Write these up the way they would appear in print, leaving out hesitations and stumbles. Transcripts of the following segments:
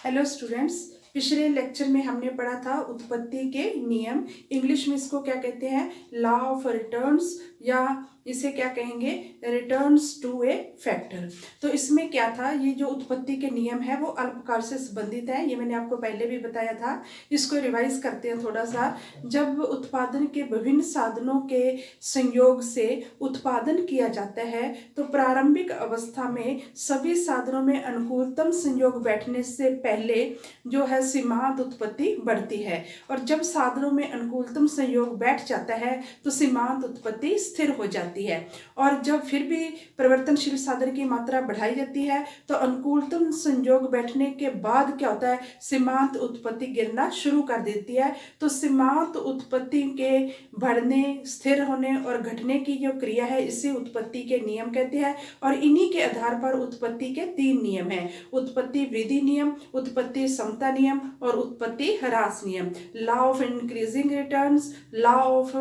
Hello students. पिछले lecture में हमने पढ़ा था उत्पत्ति के नियम। इंग्लिश में इसको क्या कहते हैं? लॉ ऑफ रिटर्न्स, या इसे क्या कहेंगे? Returns to a factor. तो इसमें क्या था, ये जो उत्पत्ति के नियम है वो अल्पकाल से संबंधित है। ये मैंने आपको पहले भी बताया था। इसको रिवाइज करते हैं थोड़ा सा। जब उत्पादन के विभिन्न साधनों के संयोग से उत्पादन किया जाता है तो प्रारंभिक अवस्था में सभी साधनों में अनुकूलतम संयोग बैठने से पहले जो है सीमांत उत्पत्ति बढ़ती है, और जब साधनों में अनुकूलतम संयोग बैठ जाता है तो सीमांत उत्पत्ति स्थिर हो जाती है। और जब फिर भी परिवर्तनशील साधन की मात्रा बढ़ाई जाती है तो अनुकूलतम संयोग बैठने के बाद क्या होता है? सीमांत उत्पत्ति गिरना शुरू कर देती है। तो सीमांत उत्पत्ति के बढ़ने, स्थिर होने और घटने की जो क्रिया है इसे उत्पत्ति के नियम कहते हैं। और इन्हीं के आधार पर उत्पत्ति के 3 नियम हैं: उत्पत्ति वृद्धि नियम, उत्पत्ति समता नियम और उत्पत्ति ह्रास नियम। Law of increasing returns, law of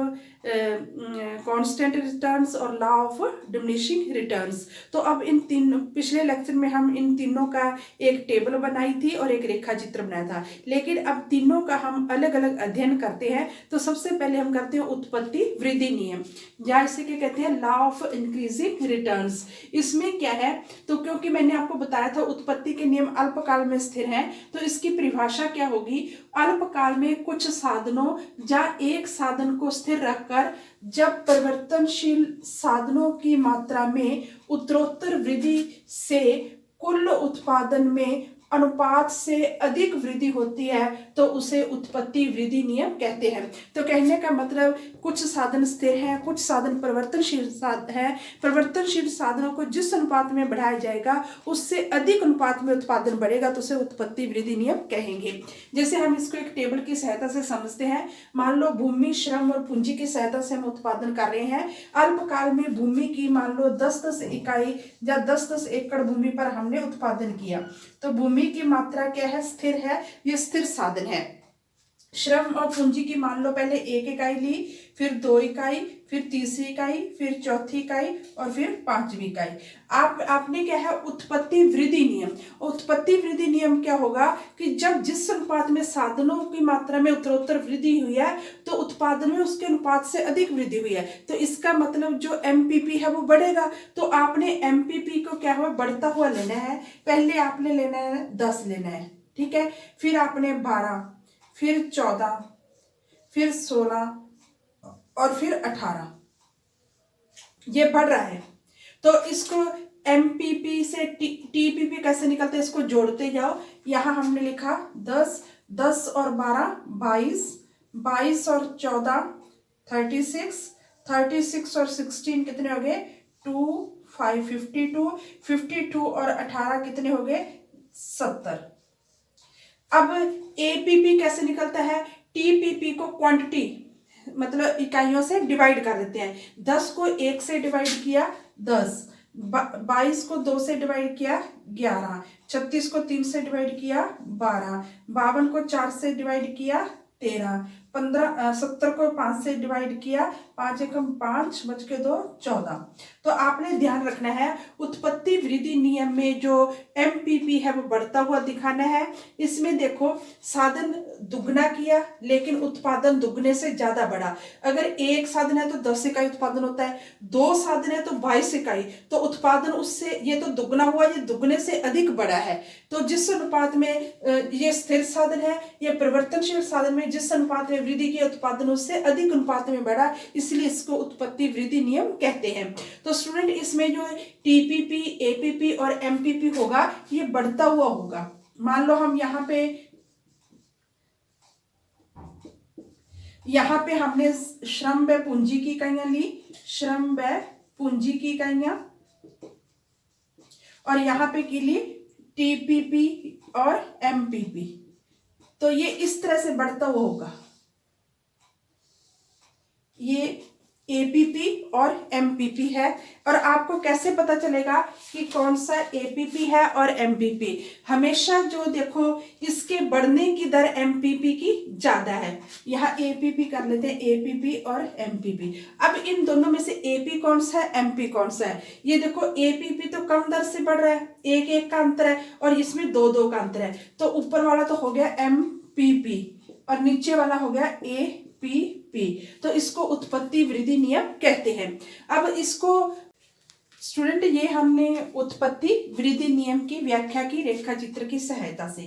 constant returns और लॉ ऑफ डिमिनिशिंग रिटर्न्स। तो अब इन तीन, पिछले लेक्चर में हम इन तीनों का एक टेबल बनाई थी और एक रेखा चित्र बनाया था, लेकिन अब तीनों का हम अलग अलग अध्ययन करते हैं। तो सबसे पहले हम करते हैं उत्पत्ति वृद्धि नियम, या इसे क्या कहते हैं? Law of increasing returns. इसमें क्या है? तो क्योंकि मैंने आपको बताया था उत्पत्ति के नियम अल्पकाल में स्थिर हैं, तो इसकी परिभाषा क्या होगी? अल्पकाल में कुछ साधनों या एक साधन को स्थिर रखकर जब परिवर्तनशील साधनों की मात्रा में उत्तरोत्तर वृद्धि से कुल उत्पादन में अनुपात से अधिक वृद्धि होती है तो उसे उत्पत्ति वृद्धि नियम कहते हैं। तो कहने का मतलब कुछ साधन स्थिर हैं, कुछ साधन परिवर्तनशील हैं। परिवर्तनशील साधनों को जिस अनुपात में बढ़ाया जाएगा उससे अधिक अनुपात में उत्पादन बढ़ेगा तो उसे उत्पत्ति वृद्धि नियम कहेंगे। जैसे हम इसको एक टेबल की सहायता से समझते हैं। मान लो भूमि, श्रम और पूंजी की सहायता से हम उत्पादन कर रहे हैं। अल्पकाल में भूमि की मान लो 10-10 इकाई या 10-10 एकड़ भूमि पर हमने उत्पादन किया, तो भूमि की मात्रा क्या है? स्थिर है, ये स्थिर साधन है। श्रम और पूंजी की मान लो पहले 1 इकाई ली, फिर 2 इकाई, फिर तीसरी इकाई, फिर चौथी इकाई और फिर 5वीं इकाई। आपने क्या है? उत्पत्ति वृद्धि नियम। उत्पत्ति वृद्धि नियम क्या होगा कि जब जिस अनुपात में साधनों की मात्रा में उत्तरोत्तर वृद्धि हुई है तो उत्पादन में उसके अनुपात से अधिक वृद्धि हुई है, तो इसका मतलब जो एमपीपी है वो बढ़ेगा। तो आपने एमपीपी को क्या हुआ? बढ़ता हुआ लेना है। पहले आपने लेना है 10 लेना है, ठीक है, फिर आपने 12, फिर 14, फिर 16 और फिर 18, ये बढ़ रहा है। तो इसको एमपीपी से टीपीपी कैसे निकलते हैं? इसको जोड़ते जाओ। यहां हमने लिखा 10, 10 और 12 22, 22 और 14 36, 36 और 16 कितने हो गए? 2 5 52, 52 और 18 कितने हो गए? 70। अब एपीपी कैसे निकलता है? टीपीपी को क्वांटिटी मतलब इकाइयों से डिवाइड कर देते हैं। 10 को 1 से डिवाइड किया 10, 22 को 2 से डिवाइड किया 11, 36 को 3 से डिवाइड किया 12, 52 को 4 से डिवाइड किया 13, 15 70 को 5 से डिवाइड किया 5 एकम 5 बच के 2 14। तो आपने ध्यान रखना है उत्पत्ति वृद्धि नियम में जो एमपीपी है वो बढ़ता हुआ दिखाना है। इसमें देखो साधन दुगना किया लेकिन उत्पादन दुगने से ज्यादा बढ़ा। अगर एक साधन है तो 10 इकाई उत्पादन होता है, 2 साधन है तो 22 इकाई, तो उत्पादन उससे, ये तो दुगना हुआ, ये दुगने से अधिक बढ़ा है। तो जिस अनुपात में ये स्थिर साधन है, ये परिवर्तनशील साधन में जिस अनुपात में वृद्धि की उत्पादन उससे अधिक अनुपात में बढ़ा, इसलिए इसको उत्पत्ति वृद्धि नियम कहते हैं। तो स्टूडेंट इसमें जो टीपीपी, एपीपी और एमपीपी होगा ये बढ़ता हुआ होगा। मान लो हम यहाँ पे हमने श्रम व पूंजी की इकाइयां ली, श्रम व पूंजी की इकाइयां, और यहाँ पे की ली टीपीपी और एमपीपी। तो ये इस तरह से बढ़ता हुआ होगा। ये एपीपी और एमपीपी है। और आपको कैसे पता चलेगा कि कौन सा एपीपी है और एमपीपी? हमेशा जो देखो इसके बढ़ने की दर एमपीपी की ज्यादा है। यहाँ एपीपी कर लेते हैं, एपीपी और एमपीपी। अब इन दोनों में से एपी कौन सा है, एमपी कौन सा है? ये देखो एपीपी तो कम दर से बढ़ रहा है, एक एक का अंतर है, और इसमें दो दो का अंतर है। तो ऊपर वाला तो हो गया एमपीपी और नीचे वाला हो गया एपीपी। तो इसको उत्पत्ति वृद्धि नियम कहते हैं। अब इसको स्टूडेंट, ये हमने उत्पत्ति वृद्धि नियम की व्याख्या की रेखा चित्र की सहायता से।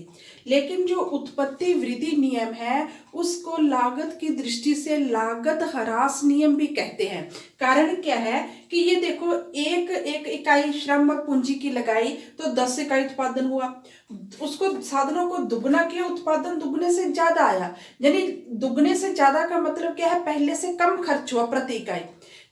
लेकिन जो उत्पत्ति वृद्धि नियम है उसको लागत की दृष्टि से लागत ह्रास नियम भी कहते हैं। कारण क्या है कि ये देखो एक एक इकाई श्रम और पूंजी की लगाई तो 10 इकाई उत्पादन हुआ, उसको साधनों को दुगना किया, उत्पादन दुगने से ज्यादा आया। यानी दुगने से ज्यादा का मतलब क्या है, पहले से कम खर्च हुआ प्रति इकाई।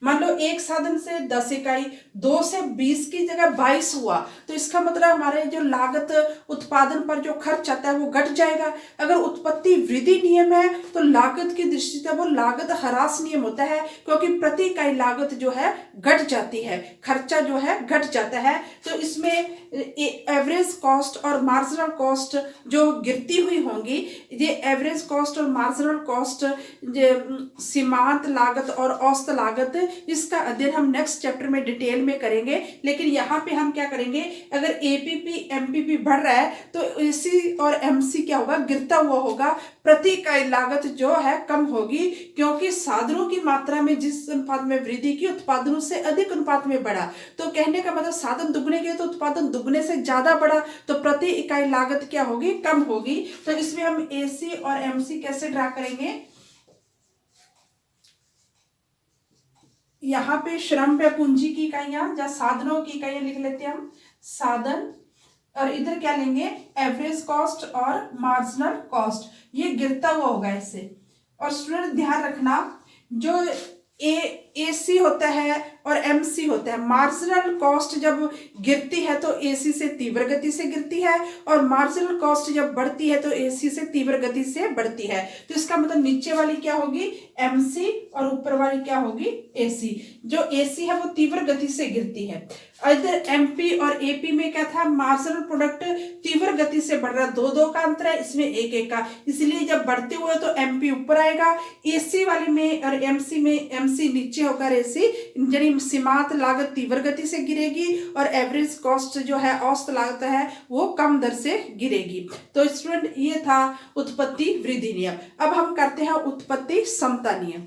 मान लो एक साधन से 10 इकाई 2 से 20 की जगह 22 हुआ, तो इसका मतलब हमारे जो लागत उत्पादन पर जो खर्च आता है वो घट जाएगा। अगर उत्पत्ति वृद्धि नियम है तो लागत की दृष्टि से वो लागत ह्रास नियम होता है, क्योंकि प्रति इकाई लागत जो है घट जाती है, खर्चा जो है घट जाता है। तो इसमें एवरेज कॉस्ट और मार्जिनल कॉस्ट जो गिरती हुई होंगी, ये एवरेज कॉस्ट और मार्जिनल कॉस्ट, सीमांत लागत और औसत लागत, इसका अध्ययन हम नेक्स्ट चैप्टर में डिटेल में करेंगे। लेकिन यहाँ पे हम क्या करेंगे, अगर एपीपी एमपीपी बढ़ रहा है तो एसी और एमसी क्या होगा, गिरता हुआ होगा, प्रति इकाई लागत जो है कम होगी, क्योंकि साधनों की मात्रा में जिस अनुपात में वृद्धि की उत्पादनों से अधिक अनुपात में बढ़ा। तो कहने का मतलब साधन दुगने गए तो उत्पादन दुगने से ज्यादा बढ़ा, तो प्रति इकाई लागत क्या होगी, कम होगी। तो इसमें हम एसी और एमसी कैसे ड्रा करेंगे, यहाँ पे श्रम पे पूंजी की इकाइयां या साधनों की इकाइयां लिख लेते हैं हम, साधन, और इधर क्या लेंगे, एवरेज कॉस्ट और मार्जिनल कॉस्ट, ये गिरता हुआ होगा इससे। और स्टूडेंट ध्यान रखना, जो एसी होता है और एमसी होता है, मार्जिनल कॉस्ट जब गिरती है तो एसी से तीव्र गति से गिरती है, और मार्जिनल कॉस्ट जब बढ़ती है तो एसी से तीव्र गति से बढ़ती है। तो इसका मतलब नीचे वाली क्या होगी, एमसी, और ऊपर वाली क्या होगी, एसी। जो एसी है वो तीव्र गति से गिरती है। इधर एमपी और एपी में क्या था, मार्जिनल प्रोडक्ट तीव्र गति से बढ़ रहा है, दो दो का अंतर है, इसमें एक एक का, इसलिए जब बढ़ते हुए तो एमपी ऊपर आएगा, एसी वाले में और एमसी में एमसी नीचे होकर एसी, यानी सीमांत लागत तीव्र गति से गिरेगी और एवरेज कॉस्ट जो है, औसत लागत है, वो कम दर से गिरेगी। तो स्टूडेंट ये था उत्पत्ति वृद्धि नियम। अब हम करते हैं उत्पत्ति समता नियम।